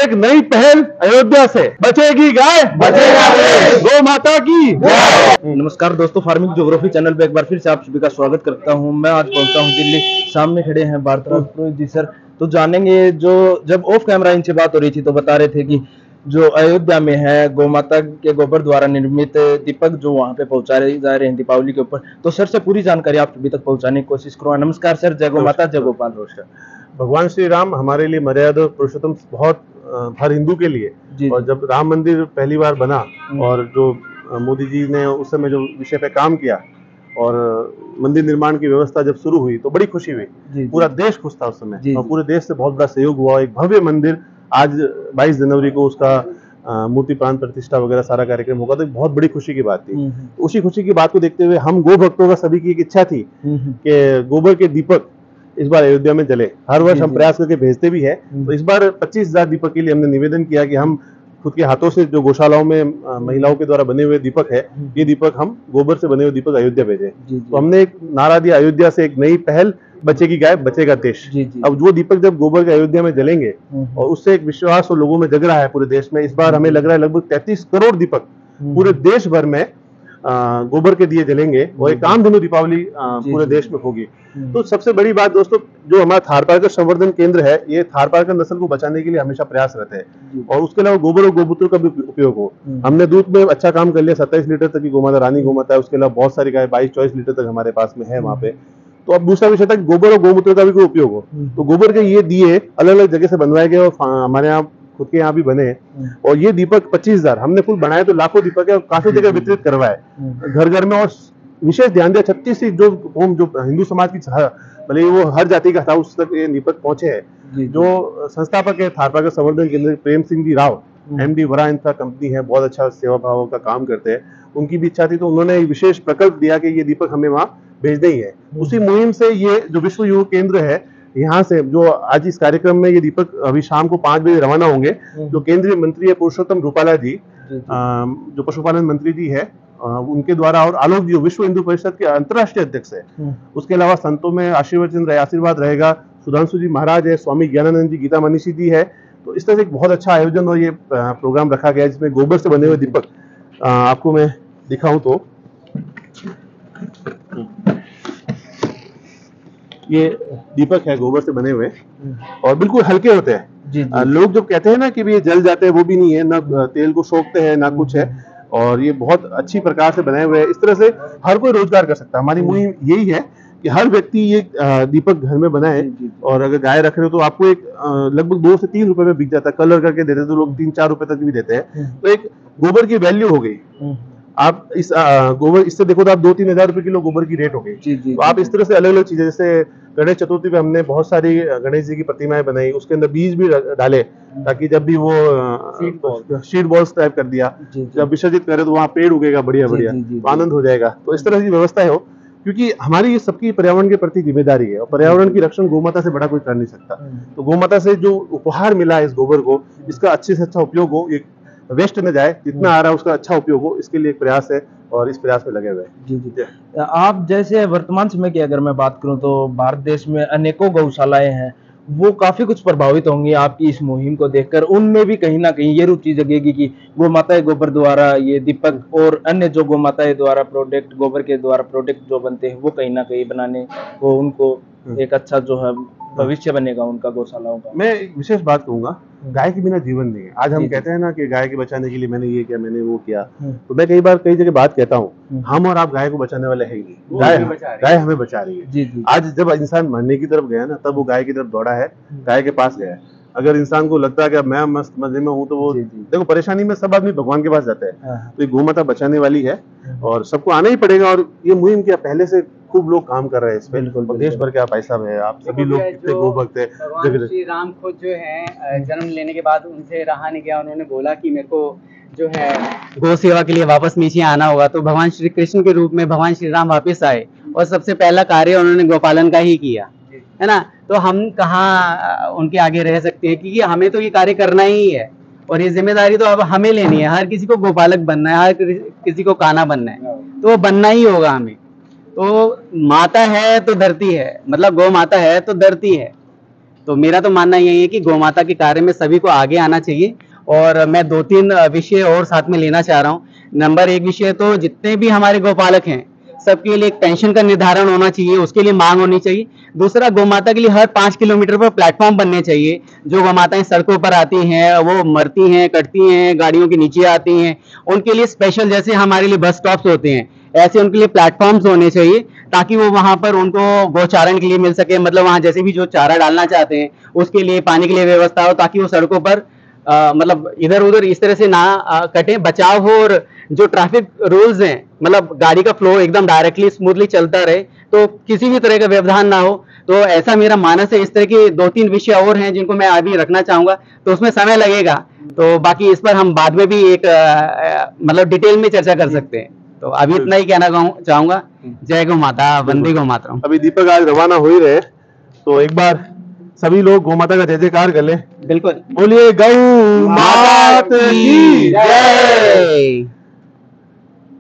एक नई पहल अयोध्या से, बचेगी गाय बचेगा देश, गौ माता की। नमस्कार दोस्तों, फार्मिंग ज्योग्राफी चैनल पे एक बार फिर से आप सभी का स्वागत करता हूं। मैं आज पहुंचा हूं दिल्ली। सामने खड़े हैं वार्तालाप पुरोहित जी सर। तो जानेंगे, जो जब ऑफ कैमरा इनसे बात हो रही थी तो बता रहे थे कि जो अयोध्या में है गौ माता के गोबर द्वारा निर्मित दीपक जो वहां पे पहुंचाए जा रहे हैं दीपावली के ऊपर, तो सर से पूरी जानकारी आप सभी तक पहुंचाने की कोशिश करूंगा। नमस्कार सर, जय गौ माता, जय गोपाल। भगवान श्री राम हमारे लिए मर्यादा पुरुषोत्तम, बहुत हर हिंदू के लिए। और जब राम मंदिर पहली बार बना और जो मोदी जी ने उस समय जो विषय पे काम किया और मंदिर निर्माण की व्यवस्था जब शुरू हुई तो बड़ी खुशी हुई। पूरा देश खुश था उस समय और पूरे देश से बहुत बड़ा सहयोग हुआ। एक भव्य मंदिर आज 22 जनवरी को उसका मूर्ति प्राण प्रतिष्ठा वगैरह सारा कार्यक्रम होगा, तो एक बहुत बड़ी खुशी की बात थी। उसी खुशी की बात को देखते हुए हम गो भक्तों का सभी की एक इच्छा थी कि गोबर के दीपक इस बार अयोध्या में जले। हर वर्ष हम प्रयास करके भेजते भी है, तो इस बार 25,000 दीपक के लिए हमने निवेदन किया कि हम खुद के हाथों से जो गौशालाओं में महिलाओं के द्वारा बने हुए दीपक है, ये दीपक हम गोबर से बने हुए दीपक अयोध्या भेजे। तो हमने एक नारा दिया, अयोध्या से एक नई पहल, बचेगी गाय बचेगा देश। अब वो दीपक जब गोबर के अयोध्या में जलेंगे और उससे एक विश्वास और लोगों में जग रहा है पूरे देश में। इस बार हमें लग रहा है लगभग 33 करोड़ दीपक पूरे देश भर में गोबर के दिए जलेंगे और एक कामधेनु दीपावली पूरे देश में होगी। तो सबसे बड़ी बात दोस्तों, जो हमारा थारपारकर संवर्धन केंद्र है, ये थारपारकर नस्ल को बचाने के लिए हमेशा प्रयासरत है और उसके अलावा गोबर और गोमूत्र का भी उपयोग हो। हमने दूध में अच्छा काम कर लिया, 27 लीटर तक की गोमाता, रानी गोमाता है। उसके अलावा बहुत सारी गाय 22-24 लीटर तक हमारे पास में है वहाँ पे। तो अब दूसरा विषय था कि गोबर और गोमूत्र का भी कोई उपयोग हो। तो गोबर के ये दिए अलग अलग जगह से बनवाए गए और हमारे यहाँ खुद के यहाँ भी बने। और ये दीपक 25,000 हमने खुद बनाए, तो लाखों दीपक है और काफी जगह वितरित करवाए घर घर में। और विशेष ध्यान दिया 36 जो हिंदू समाज की, भले वो हर जाति का था, उस तक ये दीपक पहुंचे हैं। जो संस्थापक है थारपारकर संवर्धन केंद्र, प्रेम सिंह जी राव, MD वरा इंफ्रा कंपनी है, बहुत अच्छा सेवा भाव का काम करते हैं। उनकी भी इच्छा थी, तो उन्होंने एक विशेष प्रकल्प दिया कि ये दीपक हमें वहां भेजने ही है। उसी मुहिम से ये जो विश्व युवा केंद्र है, यहाँ से जो आज इस कार्यक्रम में ये दीपक अभी शाम को 5 बजे रवाना होंगे। जो केंद्रीय मंत्री है पुरुषोत्तम रूपाला जी, जो पशुपालन मंत्री जी है, उनके द्वारा, और आलोक जी विश्व हिंदू परिषद के अंतर्राष्ट्रीय अध्यक्ष है। उसके अलावा संतों में आशीर्वाद रहेगा, सुधांशु जी महाराज है, स्वामी ज्ञानानंद जी, गीता मनीषी जी है। तो इस तरह से एक बहुत अच्छा आयोजन और ये प्रोग्राम रखा गया है, जिसमें गोबर से बने हुए दीपक आपको मैं दिखाऊं तो ये दीपक है गोबर से बने हुए और बिल्कुल हल्के होते हैं। लोग जब कहते हैं ना कि ये जल जाते हैं, वो भी नहीं है, ना तेल को सोखते हैं ना कुछ है, और ये बहुत अच्छी प्रकार से बनाए हुए हैं। इस तरह से हर कोई रोजगार कर सकता है। हमारी मुहिम यही है कि हर व्यक्ति ये दीपक घर में बनाए, और अगर गाय रख रहे हो तो आपको एक लगभग 2 से 3 रुपए में बिक जाता है। कलर करके देते हैं तो लोग 3-4 रुपए तक भी देते हैं। तो एक गोबर की वैल्यू हो गई। आप इस गोबर इससे देखो तो आप 2-3 हजार रुपए किलो गोबर की रेट हो गई। तो आप इस तरह से अलग अलग चीजें, जैसे गणेश चतुर्थी पे हमने बहुत सारी गणेश जी की प्रतिमाएं बनाई, उसके अंदर बीज भी डाले ताकि जब भी वो शीट बॉल्स टाइप कर दिया, जब विसर्जित करे तो वहाँ पेड़ उगेगा बढ़िया बढ़िया, तो आनंद हो जाएगा। तो इस तरह की व्यवस्था हो, क्योंकि हमारी ये सबकी पर्यावरण के प्रति जिम्मेदारी है और पर्यावरण की रक्षण गोमाता से बड़ा कोई कर नहीं सकता। तो गोमाता से जो उपहार मिला है इस गोबर को, इसका अच्छे से अच्छा उपयोग हो, एक वेस्ट न जाए, जितना आ रहा है उसका अच्छा उपयोग हो, इसके लिए एक प्रयास है और इस प्रयास में लगे हुए हैं। जी। आप जैसे वर्तमान समय की अगर मैं बात करूं तो भारत देश में अनेकों गौशालाएं हैं, वो काफी कुछ प्रभावित होंगी आपकी इस मुहिम को देखकर। उनमें भी कहीं ना कहीं ये रुचि जगेगी कि गौ माता गोबर द्वारा ये दीपक और अन्य जो गौ माता द्वारा प्रोडक्ट, गोबर के द्वारा प्रोडक्ट जो बनते हैं, वो कहीं ना कहीं बनाने को उनको एक अच्छा जो है भविष्य बनेगा उनका गौशालाओं का। मैं एक विशेष बात कहूंगा, गाय के बिना जीवन नहीं है। आज हम कहते हैं ना कि गाय के बचाने के लिए मैंने ये किया, मैंने वो किया, तो मैं कई जगह बात कहता हूँ, हम और आप गाय को बचाने वाले है ही नहीं, गाय हमें बचा रही है। आज जब इंसान मरने की तरफ गया ना, तब वो गाय की तरफ दौड़ा है, गाय के पास गया है। अगर इंसान को लगता है कि मैं मस्त मजे में हूँ, तो वो देखो परेशानी में सब आदमी भगवान के पास जाते हैं। तो ये गोमाता बचाने वाली है और सबको आना ही पड़ेगा। और ये मुहिम क्या पहले से खूब लोग काम कर रहे हैं इस पे, और देश भर के आप ऐसा है, आप सभी लोग कितने गोभक्त है। भगवान श्री राम खुद जो है जन्म लेने के बाद उनसे रहा नहीं गया, उन्होंने बोला कि मेरे को जो है गौ सेवा के लिए वापस नीचे आना होगा। तो भगवान श्री कृष्ण के रूप में भगवान श्री राम वापस आए और सबसे पहला कार्य उन्होंने गोपालन का ही किया, है ना। तो हम कहाँ उनके आगे रह सकते हैं, क्योंकि हमें तो ये कार्य करना ही है और ये जिम्मेदारी तो अब हमें लेनी है। हर किसी को गोपालक बनना है, हर किसी को काना बनना है, तो वो बनना ही होगा हमें। तो माता है तो धरती है, मतलब गौ माता है तो धरती है, तो मेरा तो मानना यही है कि गौ माता के कार्य में सभी को आगे आना चाहिए। और मैं 2-3 विषय और साथ में लेना चाह रहा हूँ। नंबर 1 विषय तो जितने भी हमारे गौपालक हैं सबके लिए एक पेंशन का निर्धारण होना चाहिए, उसके लिए मांग होनी चाहिए। दूसरा, गौ माता के लिए हर 5 किलोमीटर पर प्लेटफॉर्म बनने चाहिए। जो गौ माताएं सड़कों पर आती हैं, वो मरती हैं, कटती हैं, गाड़ियों के नीचे आती हैं, उनके लिए स्पेशल, जैसे हमारे लिए बस स्टॉप्स होते हैं, ऐसे उनके लिए प्लेटफॉर्म्स होने चाहिए, ताकि वो वहां पर उनको गौचारण के लिए मिल सके। मतलब वहां जैसे भी जो चारा डालना चाहते हैं उसके लिए पानी के लिए व्यवस्था हो, ताकि वो सड़कों पर मतलब इधर उधर इस तरह से ना कटे, बचाव हो। और जो ट्रैफिक रूल्स हैं, मतलब गाड़ी का फ्लो एकदम डायरेक्टली स्मूथली चलता रहे, तो किसी भी तरह का व्यवधान ना हो। तो ऐसा मेरा मानस है। इस तरह के 2-3 विषय और हैं जिनको मैं अभी रखना चाहूंगा, तो उसमें समय लगेगा, तो बाकी इस पर हम बाद में भी एक मतलब डिटेल में चर्चा कर सकते हैं। तो अभी इतना ही कहना चाहूंगा। जय गौ माता, वंदे गौ मातरम। अभी दीपक आज रवाना हो ही रहे, तो एक बार सभी लोग गौ माता का जय जयकार कर लें। बिल्कुल, बोलिए गौ माता की जय।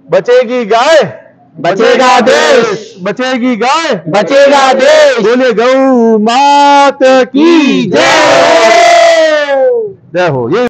बचेगी गाय, बचेगा देश, बचेगी गाय, बचेगा देश। बोलिए गौ माता की जय। जय हो। ये